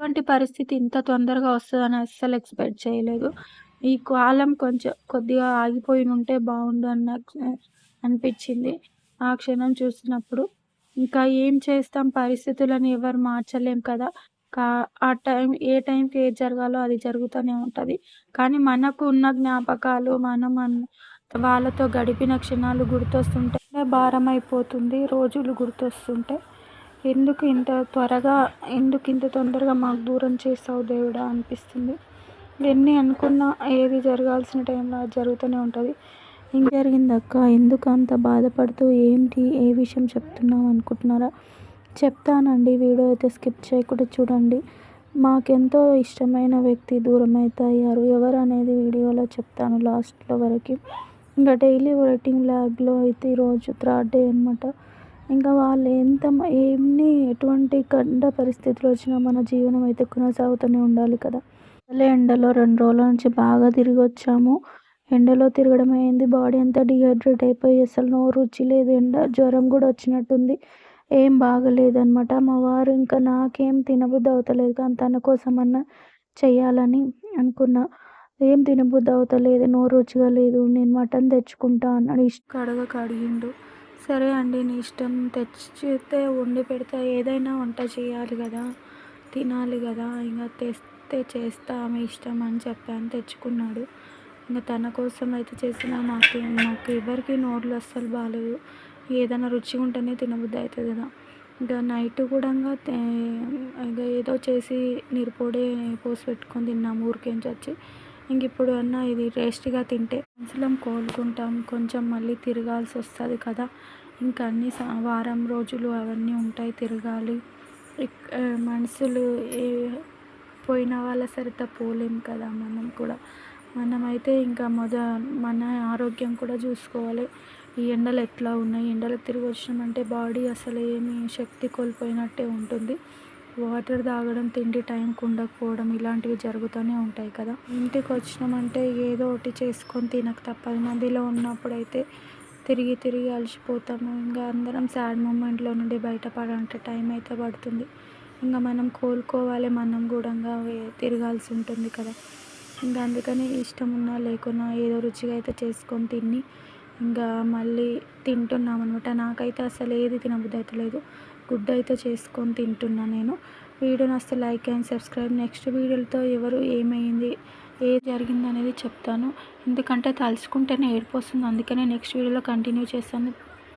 ఇలాంటి పరిస్థితి ఇంత తొందరగా వస్తదని అస్సలు ఎక్స్‌పెక్ట్ చేయలేదు. ఈ కాలం కొంచెం కొద్దిగా ఆగిపోయినుంటే బావుండు అనిపిచ్చింది. ఆ క్షణం చూసినప్పుడు. ఇంకా ఏం చేస్తాం, పరిస్థితులను ఎవరు మార్చలేం కదా! కా ఆ ఏ టైంకి ఏది జరగాలో అది జరుగుతూనే ఉంటది. కానీ మనకు ఉన్న జ్ఞాపకాలు, వాళ్ళతో గడిపిన క్షణాలు గుర్తొస్తుంటే భారమైపోతుంది. రోజులు గుర్తొస్తుంటే. ఎందుకు ఇంత తొందరగా మాకు దూరం చేసావు దేవుడా అనిపిస్తుంది. ఎన్ని అనుకున్నా ఏది జరగాల్సిన టైంలో అది జరుగుతూనే ఉంటది. ఏం జరిగిందక్క? ఎందుకు అంత బాధపడుతూ ఏంటి? ఏ విషయం చెప్తున్నావు అనుకుంటున్నారా? చెప్తానండి. వీడియో అయితే స్కిప్ చేయకుండా చూడండి. మాకెంతో ఇష్టమైన వ్యక్తి దూరమైతే అయ్యారు. ఎవరు అనేది వీడియోలో చెప్తాను లాస్ట్‌లో వరకి. ఇంకా డైలీ రొటీన్ ల్యాబ్‌లో అయితే ఈరోజు థర్డ్ డే అనమాట. ఇంకా వాళ్ళు ఎటువంటి పరిస్థితులు వచ్చినా మన జీవనం అయితే కొనసాగుతూనే ఉండాలి కదా! ఎండలో 2 రోజుల నుంచి బాగా తిరిగొచ్చాము. ఎండలో తిరగడం అయింది. బాడీ అంతా డీహైడ్రేట్ అయిపోయి అసలు రుచి లేదు. జ్వరం కూడా వచ్చినట్టుంది. ఏం బాగలేదనమాట. మా వారు ఇంకా నాకేం తినబుద్ధి అవుతలేదు కానీ తన కోసమన్నా చెయ్యాలని అనుకున్నా. ఏం తినబుద్ధి అవుతలేదు, నోరు రుచిగా లేదు. నేను మటన్ తెచ్చుకుంటా అన్నాడు. అడిగిండు. సరే అండి, నీ ఇష్టం, తెచ్చితే వండి పెడతా. ఏదైనా వంట చేయాలి కదా, తినాలి కదా, ఇంక తెస్తే చేస్తా, ఆమె ఇష్టం అని చెప్పాను. తెచ్చుకున్నాడు. ఇంక తన కోసం అయితే చేసిన. మాకు ఎవరికి నోర్లు అస్సలు బాగాలేవు. ఏదైనా రుచిగా ఉంటేనే తినబుద్ధి అవుతుంది కదా. ఇంకా నైట్ కూడా ఇక ఏదో చేసి నీరుపొడి పోసి పెట్టుకొని తిన్నాము ఊరికేంచి వచ్చి. ఇంక ఇప్పుడు అన్నా ఇది టేస్టీగా తింటే మనుషులం కోలుకుంటాం. కొంచెం మళ్ళీ తిరగాల్సి వస్తుంది కదా. ఇంకా అన్ని వారం రోజులు అవన్నీ ఉంటాయి, తిరగాలి. మనుషులు పోయిన వాళ్ళ సరిత పోలేం కదా. మనం కూడా మనమైతే ఇంకా మన ఆరోగ్యం కూడా చూసుకోవాలి. ఈ ఎండలు ఎట్లా ఉన్నాయి, ఎండలకు తిరిగి వచ్చినామంటే బాడీ అసలు ఏమీ శక్తి కోల్పోయినట్టే ఉంటుంది. వాటర్ తాగడం, తిండి టైంకి ఉండకపోవడం ఇలాంటివి జరుగుతూనే ఉంటాయి కదా. ఇంటికి వచ్చినామంటే ఏదో ఒకటి చేసుకొని తినక తప్పదు. నదిలో ఉన్నప్పుడైతే తిరిగి తిరిగి అలసిపోతాము. ఇంకా అందరం సాడ్ మూమెంట్లో నుండి బయటపడాలంటే టైం అయితే పడుతుంది. ఇంకా మనం కోలుకోవాలి. మనం కూడా తిరగాల్సి ఉంటుంది కదా. ఇంకా అందుకని ఇష్టం ఉన్నా లేకున్నా ఏదో రుచిగా అయితే చేసుకొని తిని ఇంకా మళ్ళీ తింటున్నాం అనమాట. నాకైతే అసలు ఏది తినబుద్ధి అయితే లేదు. గుడ్డు అయితే చేసుకొని తింటున్నా నేను. వీడియో నచ్చితే లైక్ అండ్ సబ్స్క్రైబ్. నెక్స్ట్ వీడియోలతో ఏమైంది, ఏం జరిగింది అనేది చెప్తాను. ఎందుకంటే తలుచుకుంటేనే ఏడుపు వస్తుంది. అందుకనే నెక్స్ట్ వీడియోలో కంటిన్యూ చేస్తాను.